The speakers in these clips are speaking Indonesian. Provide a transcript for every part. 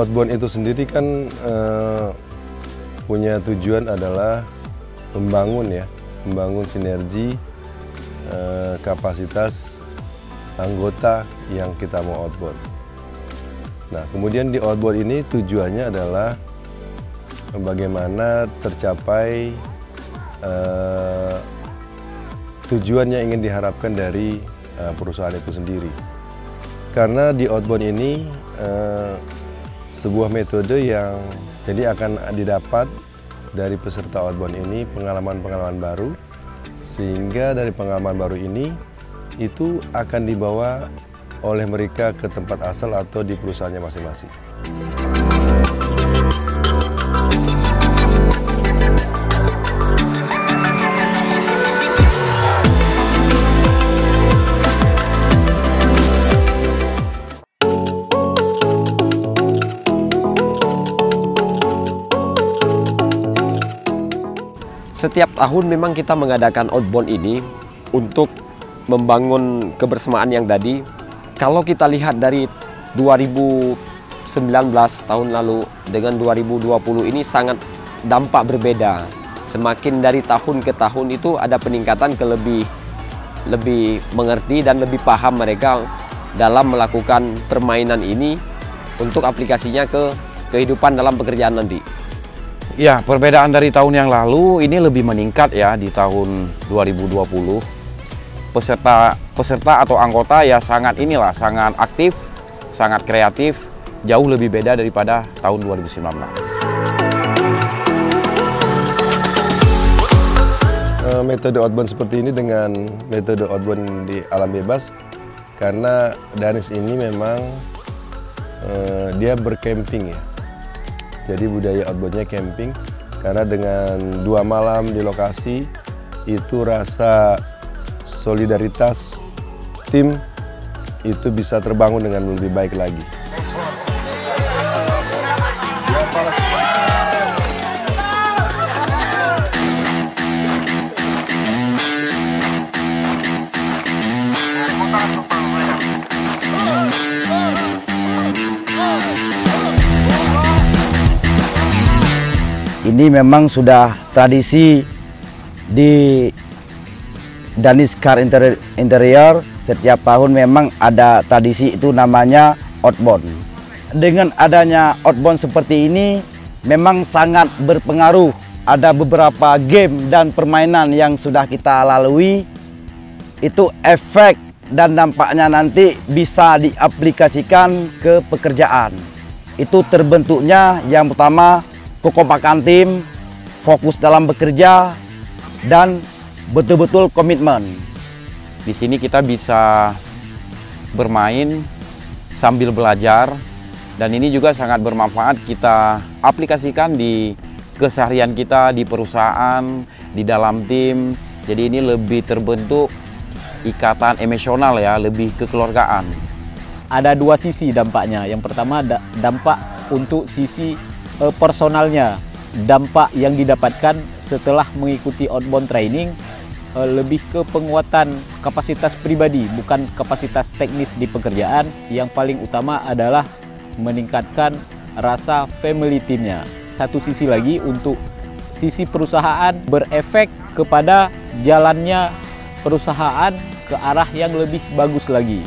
outbound itu sendiri kan punya tujuan adalah membangun sinergi kapasitas anggota yang kita mau outbound. Nah, kemudian di outbound ini tujuannya adalah bagaimana tercapai tujuan yang ingin diharapkan dari perusahaan itu sendiri. Karena di outbound ini sebuah metode yang jadi akan didapat dari peserta outbound ini pengalaman-pengalaman baru, sehingga dari pengalaman baru ini itu akan dibawa oleh mereka ke tempat asal atau di perusahaannya masing-masing. Setiap tahun memang kita mengadakan outbound ini untuk membangun kebersamaan yang tadi. Kalau kita lihat dari 2019 tahun lalu dengan 2020 ini sangat dampak berbeda. Semakin dari tahun ke tahun itu ada peningkatan ke lebih mengerti dan lebih paham mereka dalam melakukan permainan ini untuk aplikasinya ke kehidupan dalam pekerjaan nanti. Ya, perbedaan dari tahun yang lalu ini lebih meningkat ya di tahun 2020. Peserta atau anggota ya sangat aktif, sangat kreatif, jauh lebih beda daripada tahun 2019. Metode outbound seperti ini dengan metode outbound di alam bebas, karena Danis ini memang dia bercamping ya. Jadi budaya outboundnya camping, karena dengan 2 malam di lokasi itu rasa solidaritas tim itu bisa terbangun dengan lebih baik lagi. Ini memang sudah tradisi di Danis Car Interior. Setiap tahun memang ada tradisi itu namanya outbound. Dengan adanya outbound seperti ini memang sangat berpengaruh. Ada beberapa game dan permainan yang sudah kita lalui. Itu efek dan dampaknya nanti bisa diaplikasikan ke pekerjaan. Itu terbentuknya yang pertama kekompakan tim, fokus dalam bekerja, dan betul-betul komitmen. Di sini kita bisa bermain sambil belajar, dan ini juga sangat bermanfaat kita aplikasikan di keseharian kita, di perusahaan, di dalam tim. Jadi ini lebih terbentuk ikatan emosional ya, lebih kekeluargaan. Ada 2 sisi dampaknya. Yang pertama dampak untuk sisi personalnya, dampak yang didapatkan setelah mengikuti outbound training lebih ke penguatan kapasitas pribadi, bukan kapasitas teknis di pekerjaan. Yang paling utama adalah meningkatkan rasa family teamnya. Satu sisi lagi untuk sisi perusahaan, berefek kepada jalannya perusahaan ke arah yang lebih bagus lagi.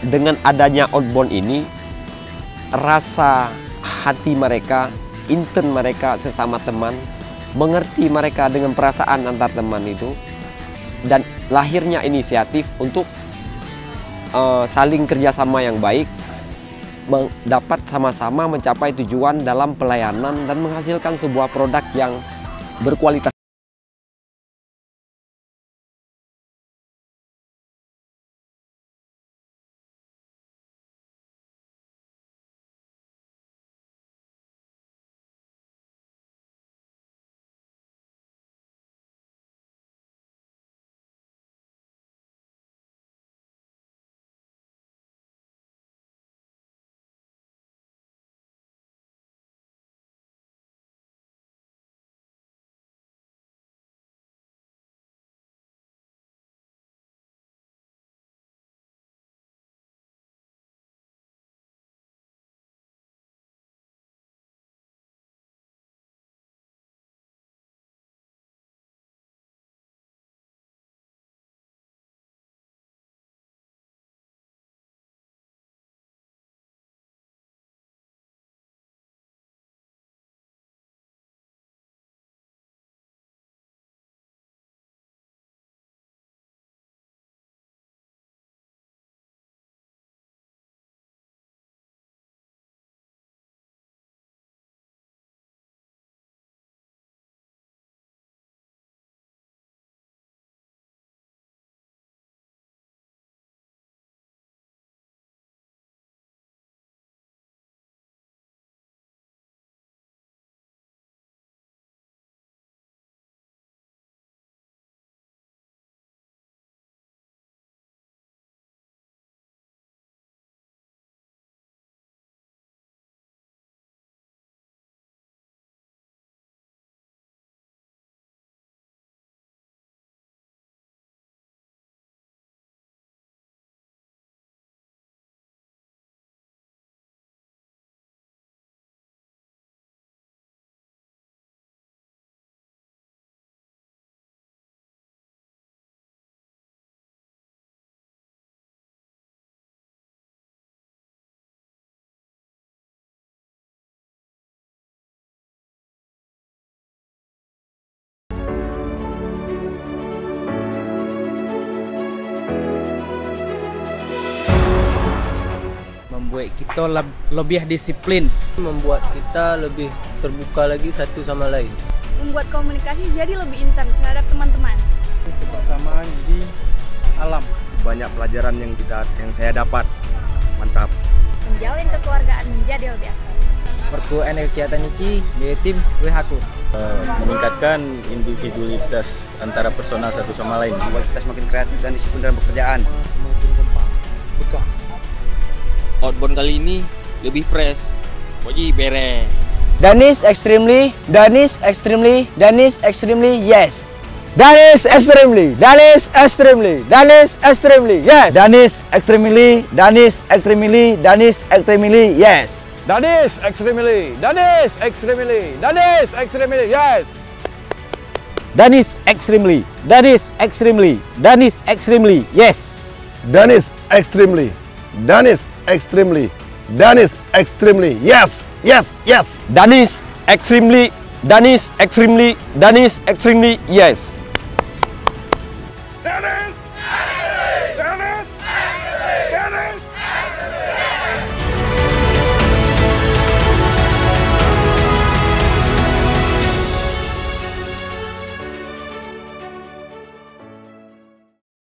Dengan adanya outbound ini, rasa hati mereka, intern mereka sesama teman, mengerti mereka dengan perasaan antar teman itu, dan lahirnya inisiatif untuk saling kerjasama yang baik, dapat sama-sama mencapai tujuan dalam pelayanan dan menghasilkan sebuah produk yang berkualitas. membuat kita lebih disiplin, membuat kita lebih terbuka lagi satu sama lain, membuat komunikasi jadi lebih intens terhadap teman-teman. kebersamaan di alam. Banyak pelajaran yang saya dapat, mantap. Menjalin kekeluargaan menjadi lebih akrab. Perkuan kegiatan ini di tim WHku. Meningkatkan individualitas antara personal satu sama lain. Membuat kita semakin kreatif dan disiplin dalam pekerjaan. Semakin kompak, bekah. Outbound kali ini lebih fresh. Wajib bere. Danis extremely, yes. Danis extremely, yes. Danis extremely, yes. Danis extremely, yes. Danis extremely, yes. Danis extremely, yes. Danis extremely, yes, yes, yes. Danis extremely, yes.